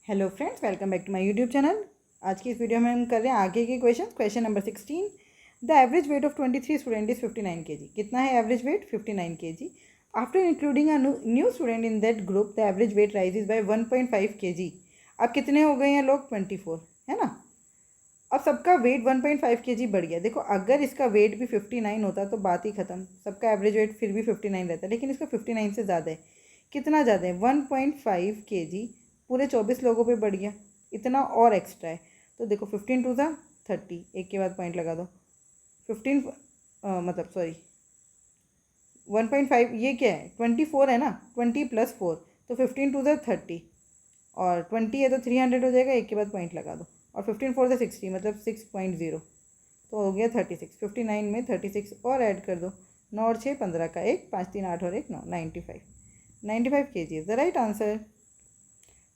Hello friends, welcome back to my YouTube channel. आज की इस वीडियो में हम कर रहे हैं आगे के question number 16। The average weight of 23 student is 59 kg। कितना है average weight? 59 kg। After including a new student in that group the average weight rises by 1.5 kg। अब कितने हो गए हैं लोग? 24, है ना। अब सबका वेट 1.5 kg बढ़ गया। देखो, अगर इसका वेट भी 59 होता तो बात ही खत्म, सबका एवरेज वेट फिर भी 59 रहता, लेकिन इसका 59 से ज़्यादा है। कितना ज़्यादा है? 1.5 kg पूरे 24 लोगों पे बढ़ गया, इतना और एक्स्ट्रा है। तो देखो 15 टू ज़ा 30, एक के बाद पॉइंट लगा दो। 15 मतलब सॉरी 1.5, ये क्या है? 24 है ना, 20 + 4, तो 15 टू ज़ा 30 और 20 है तो 300 हो जाएगा, एक के बाद पॉइंट लगा दो। और 15 4 ज़ा 60 मतलब 6.0, तो हो गया 36। 59 में 36 और ऐड कर दो, 9 और 6 15 का 1, 5 3 8 और 1 9, 95 kg is the right answer.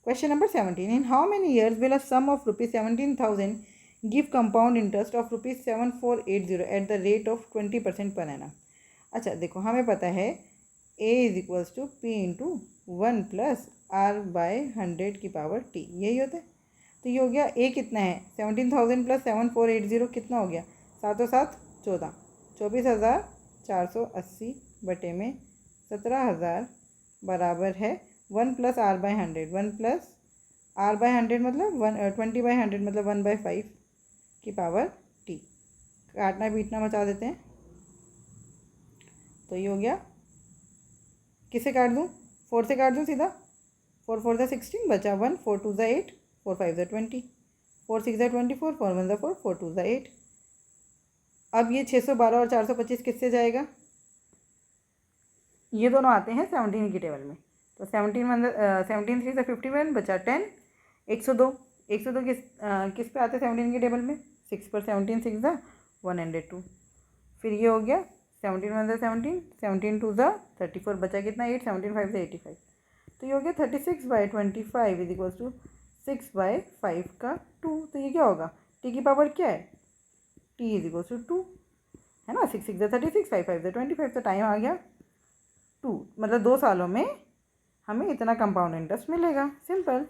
Question number 17. In how many years will a sum of rupees 17,000 give compound interest of rupees 7480 at the rate of 20% per annum? अच्छा देखो, हमें पता है a is equals to P into 1 + r/100 की power t, यही होता है। तो ये हो गया a कितना है? 17,000 + 7480 कितना हो गया? 7 और 7 14, 24,480 बटे में 17,000 बराबर है 1 + r/100। 1 + r/100 मतलब 20/100 मतलब 1/5 की पावर t। काटना पीटना मचा देते हैं। तो ये हो गया, किसे काट दूँ? 4 से काट दूँ सीधा। 4 4 ज़ा 16 बचा 1, 4 2 ज़ा 8, 4 5 ज़ा 20, 4 6 ज़ा 24, 4 1 ज़ा 4, 4 2 ज़ा 8। अब ये 612 और 425 किससे जाएगा? ये दोनों आते हैं 17 की टेबल में। तो 17 3 ज़ा 51 बचा 10, 102 किस पे आते हैं 17 की टेबल में? 6 पर। 17 6 ज़ा 102। फिर ये हो गया 17 1 ज़ा 17, 17 2 ज़ा 34 बचा कितना? 8, 17 5 ज़ा 85। तो ये हो गया 36/25 इज इक्वल्स टू 6/5 का 2। तो ये क्या होगा? टी की पावर क्या है? टी इज इक्वल्स टू 2, है ना। 6 6 ज़ा 36, 5 5 ज़ा 25। तो टाइम आ गया 2, मतलब 2 सालों में हमें इतना कंपाउंड इंटरेस्ट मिलेगा। Simple.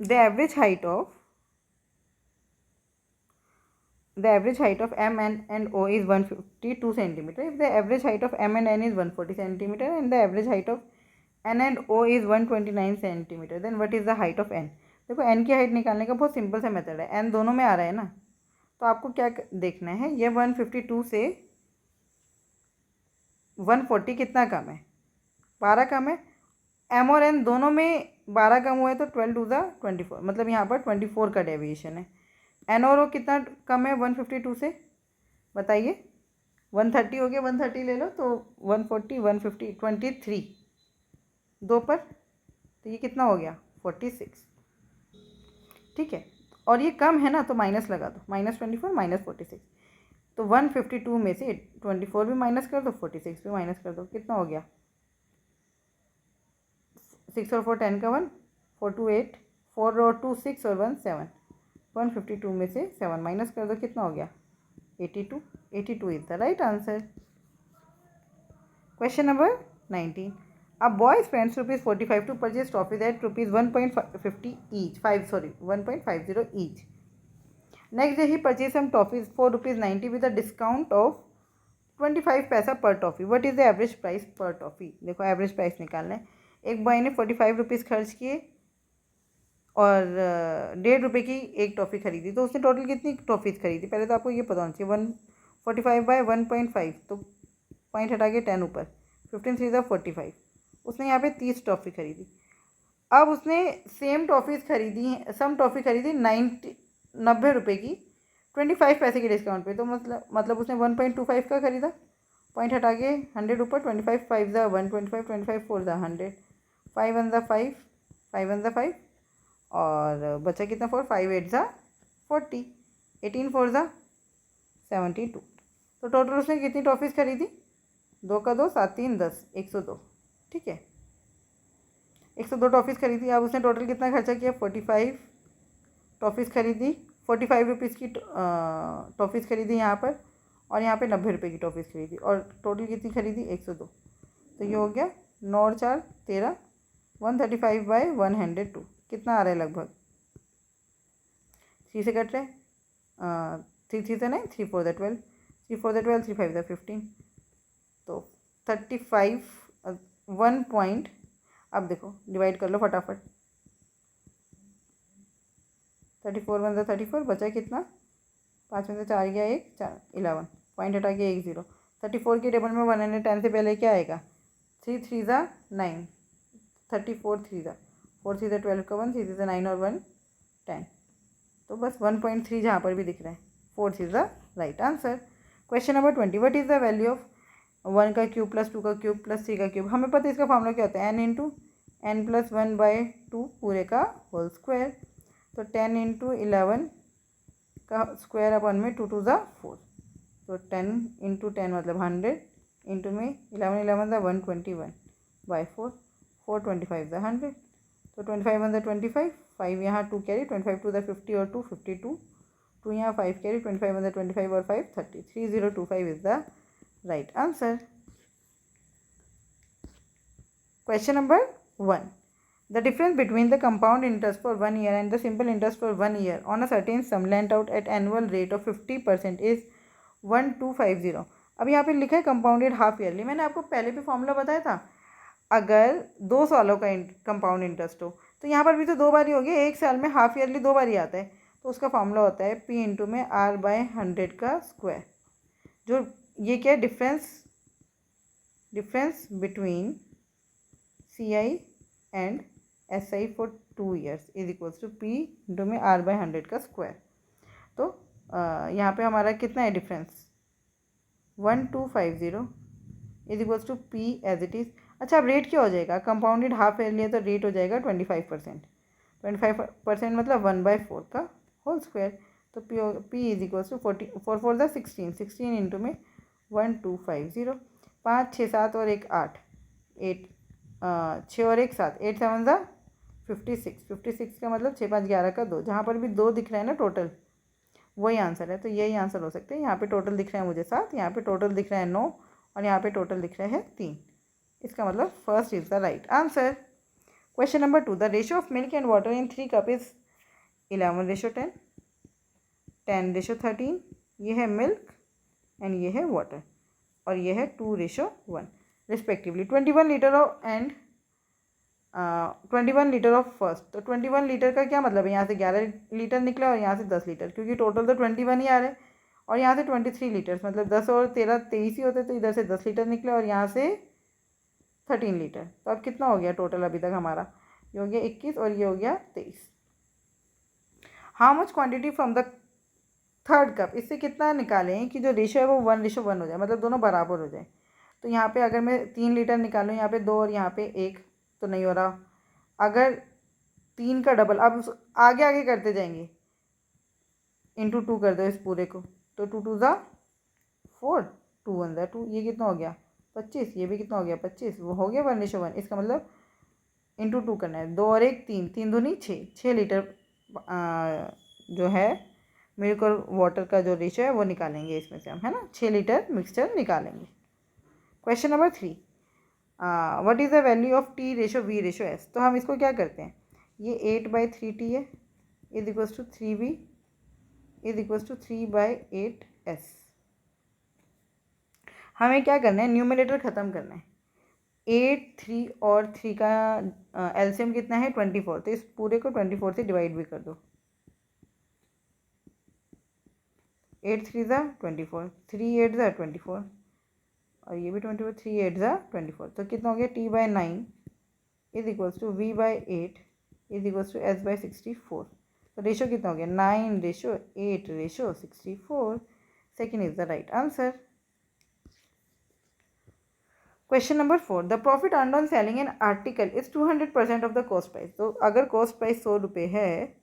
The average height of M and O is 152 centimeter. If the average height of M and N is 140 centimeter and the average height of N and O is 129 centimeter, then what is the height of N? देखो N की height निकालने का बहुत simple सा method है। N दोनों में आ रहा है ना, तो आपको क्या देखना है, ये 152 से 140 कितना कम है? 12 कम है। M और N दोनों में 12 कम हुआ है, तो 12 2 ज़ा 24, मतलब यहाँ पर 24 का डेविएशन है। N और O कितना कम है 152 से? बताइए। 130 हो गया, 130 ले लो, तो 140 150 23 2 पर, तो ये कितना हो गया? 46। ठीक है, और ये कम है ना, तो माइनस लगा दो, -24 -46। तो 152 में से 24 भी माइनस कर दो, 46 भी माइनस कर दो, कितना हो गया? 6 और 4 10 का 1, 4 2 8, 4 और 2 6 और 1 7। 152 में से 7 माइनस कर दो, कितना हो गया? 82। 82 is the right answer. Question number 19. A boy spends rupees 45 to purchase toffees at rupees 1.50 each. 1.50 each. Next day he purchased some toffees for rupees 90 with a discount of 25 पैसा per toffee. What is the average price per toffee? देखो average price निकालना है। एक boy ने 45 rupees खर्च किए और 1.5 रुपये की एक टॉफ़ी खरीदी, तो उसने टोटल कितनी टॉफ़ीज़ खरीदी? पहले तो आपको ये पता होना चाहिए। 145/1.5, तो पॉइंट हटा के 10 ऊपर, 15 3 ज़ा 45। उसने यहाँ पे 30 टॉफ़ी खरीदी। अब उसने सेम टॉफ़ीज़ खरीदी, सम टॉफ़ी खरीदी 90 रुपये की 25 पैसे के डिस्काउंट पे, तो मतलब उसने 1.25 का खरीदा। पॉइंट हटा के 100 ऊपर, 25 5 ज़ा 125, 25 4 ज़ा 100, 5 1 ज़ा 5, 5 1 ज़ा 5 और बचा कितना? 4, 5 8 ज़ा 40, 18 4 ज़ा 72। तो टोटल उसने कितनी टॉफ़ीज़ खरीदी? 2 का 2 7 3 10, 102। ठीक है, 102 टॉफ़ीज़ खरीदी। अब उसने टोटल कितना खर्चा किया? 45 टॉफ़ीज़ खरीदी, 45 रुपीज़ की टॉफ़ीज़ खरीदी यहाँ पर, और यहाँ पे 90 रुपये की टॉफ़ीज़ खरीदी और टोटल कितनी खरीदी 102। तो ये हो गया 9 और 4 13, 135/102 कितना आ रहा है लगभग 3 से कट रहे 3 3 से नहीं 3 4 12, 3 4 12, 3 5 15, तो 35 1 पॉइंट। अब देखो डिवाइड कर लो फटाफट, 34 1 34 बचा कितना 5 में से 4 गया 1 4 11 पॉइंट हटा के 1 0। 34 के टेबल में 110 से पहले क्या आएगा 3 3 9, 34 3 4 3 12 का 1 3 9 और 1 10, तो बस 1.3 जहाँ पर भी दिख रहा है 4 is the right answer. Question number 20, what is the value of 1 का क्यूब प्लस 2 का क्यूब प्लस 3 का क्यूब। हमें पता है इसका फॉर्मूला क्या होता है n इंटू n प्लस 1/2 पूरे का होल स्क्वायर। तो 10 इंटू 11 का स्क्वायर अपन में 2 2 4, तो 10 इंटू 10 मतलब 100 इंटू में 11 11 121/4, 425 100, तो 25 1 25, 5 यहाँ 2 कैरी 25 2 50 और 2 52, 2 यहाँ 5 कैरी 25 1 25 और 5 30, 3025 is the right answer. Question number 1, the difference between the compound interest for 1 year and the simple interest for 1 year on a certain sum lent out at annual rate of 50% is 1250। अब यहाँ पे लिखा है compounded half yearly. मैंने आपको पहले भी formula बताया था, अगर 2 सालों का कंपाउंड इंटरेस्ट हो तो यहाँ पर भी तो 2 बार ही हो गया, 1 साल में हाफ ईयरली 2 बार ही आता है, तो उसका फॉर्मूला होता है P इंटू में R/100 का स्क्वायर। जो ये क्या है difference between CI and SI for 2 years is equals to P into में R/100 का स्क्वायर। तो यहाँ पे हमारा कितना है difference 1250 is equals to P as it is. अच्छा अब रेट क्या हो जाएगा, कंपाउंडेड हाफ ईयरली है तो रेट हो जाएगा 25%, 25% मतलब 1/4 का होल स्क्वायर। तो P इज इक्वल्स टू 4 4 16, 16 इंटू में 1250, 5 6 7 और 1 8, 6 और 1 7, 8 7 56, 56 का मतलब 6 5 11 का 2, जहाँ पर भी 2 दिख रहा है ना टोटल वही आंसर है, तो यही आंसर हो सकते हैं। यहाँ पे टोटल दिख रहा है मुझे 7, यहाँ पे टोटल दिख रहा है 9 और यहाँ पे टोटल दिख रहा है 3, इसका मतलब first is the right answer. Question number 2, the ratio of milk and water in 3 cup is 11:10, 10:13, ये है मिल्क एंड ये है वाटर और ये है 2:1 respectively. 21 litre of and 21 litre of first, तो 21 लीटर का क्या मतलब है, यहाँ से 11 लीटर निकला और यहाँ से 10 लीटर, क्योंकि टोटल तो 21 ही आ रहा है, और यहाँ से 23 लीटर्स मतलब 10 और 13 23 ही होते, तो इधर से 10 लीटर निकला और यहाँ से 13 लीटर। तो अब कितना हो गया टोटल अभी तक हमारा, ये हो गया 21 और ये हो गया 23। How much quantity from the third cup, इससे कितना निकालें कि जो रेशो है वो 1:1 हो जाए, मतलब दोनों बराबर हो जाए। तो यहाँ पे अगर मैं 3 लीटर निकालूँ, यहाँ पे 2 और यहाँ पे 1, तो नहीं हो रहा। अगर 3 का डबल, अब आगे आगे करते जाएंगे, इंटू 2 कर दो इस पूरे को, तो 2 2 4, 2 1 2, ये कितना हो गया 25, ये भी कितना हो गया 25, वो हो गया 1:1। इसका मतलब इंटू 2 करना है, 2 और 1 3, 3 दूनी 6 लीटर जो है मिल्क और वाटर का जो रेशो है वो निकालेंगे इसमें से हम, है ना, 6 लीटर मिक्सचर निकालेंगे। Question number 3, what is the value of T/V/S। तो हम इसको क्या करते हैं, ये 8/3T है is equals to 3V is equals to 3/8S। हमें क्या करना है, न्यूमरेटर ख़त्म करना है। 8 3 और 3 का एलसीएम कितना है 24, तो इस पूरे को 24 से डिवाइड भी कर दो, 8 3 24, 3 8 24 और ये भी 24, 3 8 24, तो कितना हो गया T/9 is equals to V/8 is equals to S/64। तो रेशो कितना हो गया 9:8:64, second is the right answer. Question number 4, the profit earned on selling an article is 200% of the cost price. तो अगर कॉस्ट प्राइस 100 रुपये है,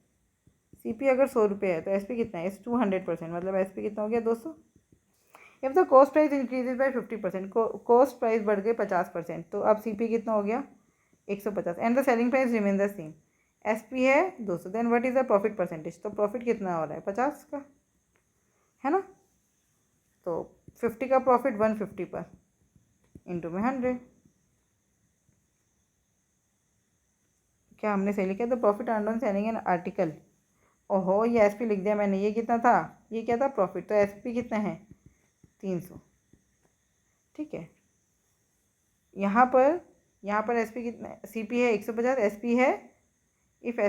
CP अगर 100 रुपये है, तो SP कितना है, 200%, मतलब SP कितना हो गया 200। If the cost price increases by 50%, cost price बढ़ गए 50%, तो अब CP कितना हो गया 150 and the selling price remain the same, SP है 200, then what is the profit percentage. तो प्रॉफिट कितना हो रहा है 50 का, है ना। तो 50 का प्रॉफिट 150 पर इंटू में 100। क्या हमने सही लिखा? The profit earned on selling an article. ओहो, ये एसपी लिख दिया मैंने। ये कितना था? ये क्या था? प्रॉफिट। तो एसपी कितना है? 300। ठीक है। यहाँ पर एसपी कितना है? सीपी है 150, एसपी है, if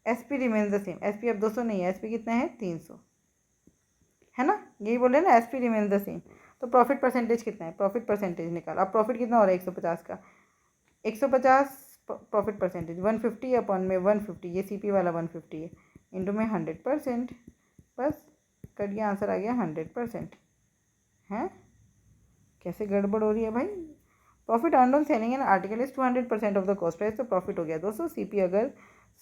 SP remains the same. SP अब 200 नहीं है, एसपी कितना है? 300, है ना? यही बोले ना, एसपी रिमेन्स द सेम। तो प्रॉफिट परसेंटेज कितना है? प्रॉफिट परसेंटेज निकाल। अब प्रॉफिट कितना हो रहा है 150 का? 150 प्रॉफिट परसेंटेज 150 अपॉन में 150, ये सीपी वाला 150 है, इंटू में 100%। बस कट गया, आंसर आ गया 100%। हैं? कैसे गड़बड़ हो रही है भाई? Profit earned on selling an article is 200% of the cost price. तो प्रॉफिट हो गया 200, सीपी अगर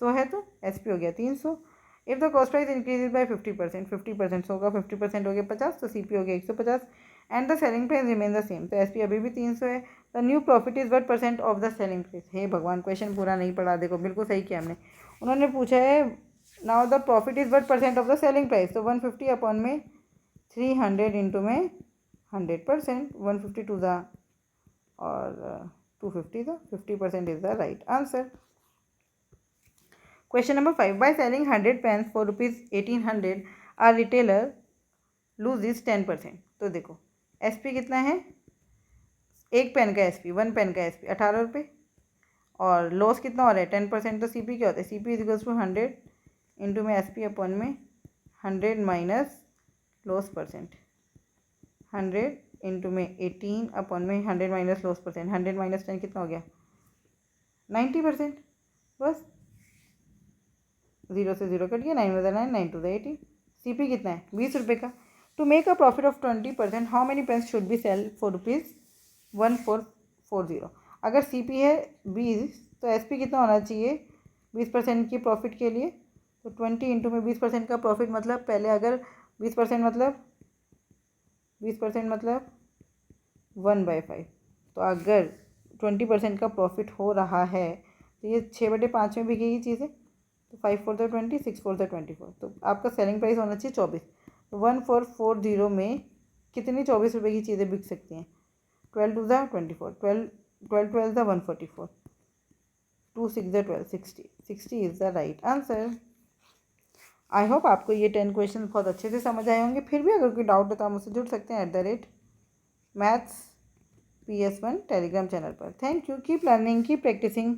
100 है तो एसपी हो गया 300। If the cost price increases by 50%, 50% 100 का 50% हो गया 50, तो सीपी हो गया 150 and the selling price remain the same. तो एसपी अभी भी 300 है। The new profit is what percent of the selling price. हे भगवान, क्वेश्चन पूरा नहीं पढ़ा। देखो बिल्कुल सही किया हमने। उन्होंने पूछा है now the profit is what percent of the selling price. तो 150 अपॉन में 300 इंटू में 100%, 150 टू द और 250 था, 50% is the right answer. Question number 5, by selling 100 pens for ₹1800 a retailer loses 10%। तो देखो एसपी कितना है? एक पेन का एसपी, 1 पेन का एसपी 18 रुपये, और लॉस कितना हो रहा है? 10%। तो सीपी क्या होता है? CP is equals to 100 into में एसपी अपॉन में 100 माइनस लॉस परसेंट, 100 इंटू में 18 अपॉन में 100 माइनस लॉस परसेंट। 100 माइनस 10 कितना हो गया? 90%। बस 0 से 0 कट गया, 9 में 9, 9 टू द 18। सीपी कितना है? 20 रुपये का। To make a profit of 20%, how many pens should be sell for ₹1440। अगर सीपी है 20, तो एसपी कितना होना चाहिए 20% की प्रॉफिट के लिए? तो 20 इंटू में 20% का प्रॉफिट मतलब, पहले अगर 20% मतलब 1/5। तो अगर 20% का प्रॉफिट हो रहा है तो ये 6/5 में बिकेगी चीज़ें। तो 5 4 20, 6 4 24। तो आपका सेलिंग प्राइस होना चाहिए 24। तो 1440 में कितनी 24 रुपये की चीज़ें बिक सकती हैं? 12 टू ज़ा 24, 12 12 ज़ा 144, 2 6 ज़ा 12, 60 is the right answer. I hope आपको ये 10 क्वेश्चन बहुत अच्छे से समझ आए होंगे। फिर भी अगर कोई डाउट है तो आप मुझसे जुड़ सकते हैं @maths PS1 टेलीग्राम चैनल पर। Thank you, keep learning, keep practising.